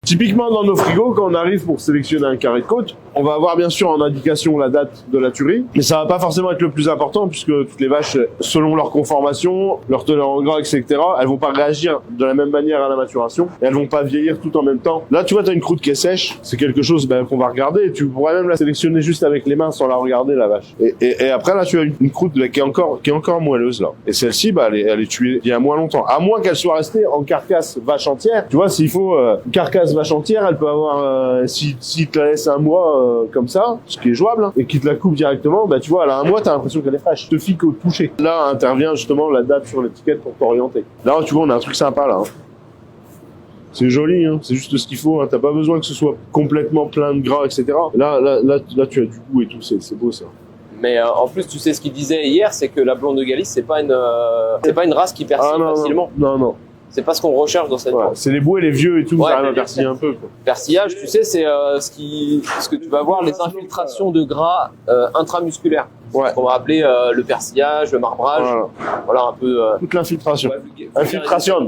Typiquement, dans nos frigos, quand on arrive pour sélectionner un carré de côte, on va avoir bien sûr en indication la date de la tuerie, mais ça va pas forcément être le plus important puisque toutes les vaches, selon leur conformation, leur teneur en gras, etc., elles vont pas réagir de la même manière à la maturation et elles vont pas vieillir tout en même temps. Là, tu vois, tu as une croûte qui est sèche, c'est quelque chose qu'on va regarder et tu pourrais même la sélectionner juste avec les mains sans la regarder, la vache. Et après, là, tu as une croûte qui est encore moelleuse, là. Et celle-ci, elle est tuée il y a moins longtemps. À moins qu'elle soit restée en carcasse vache entière. Tu vois, s'il faut une carcasse vache entière, elle peut avoir, si te la laisse un mois comme ça, ce qui est jouable, hein, et qu'il te la coupe directement, tu vois, elle a un mois, t'as l'impression qu'elle est fraîche. Je te fie qu'au toucher. Là intervient justement la date sur l'étiquette pour t'orienter. Là, tu vois, on a un truc sympa, là. Hein. C'est joli, hein, c'est juste ce qu'il faut. Hein. T'as pas besoin que ce soit complètement plein de gras, etc. Là, tu as du goût et tout, c'est beau ça. Mais en plus, tu sais ce qu'il disait hier, c'est que la blonde de Galice, c'est pas une race qui persille facilement. Non. C'est pas ce qu'on recherche dans cette race. C'est les beaux et les vieux et tout, ça arrive à persiller un peu. Quoi. Persillage, tu sais, c'est ce que tu vas voir, les infiltrations de gras intramusculaires. Ouais. Ce qu'on va appeler le persillage, le marbrage. Voilà un peu. Toute l'infiltration. Infiltration.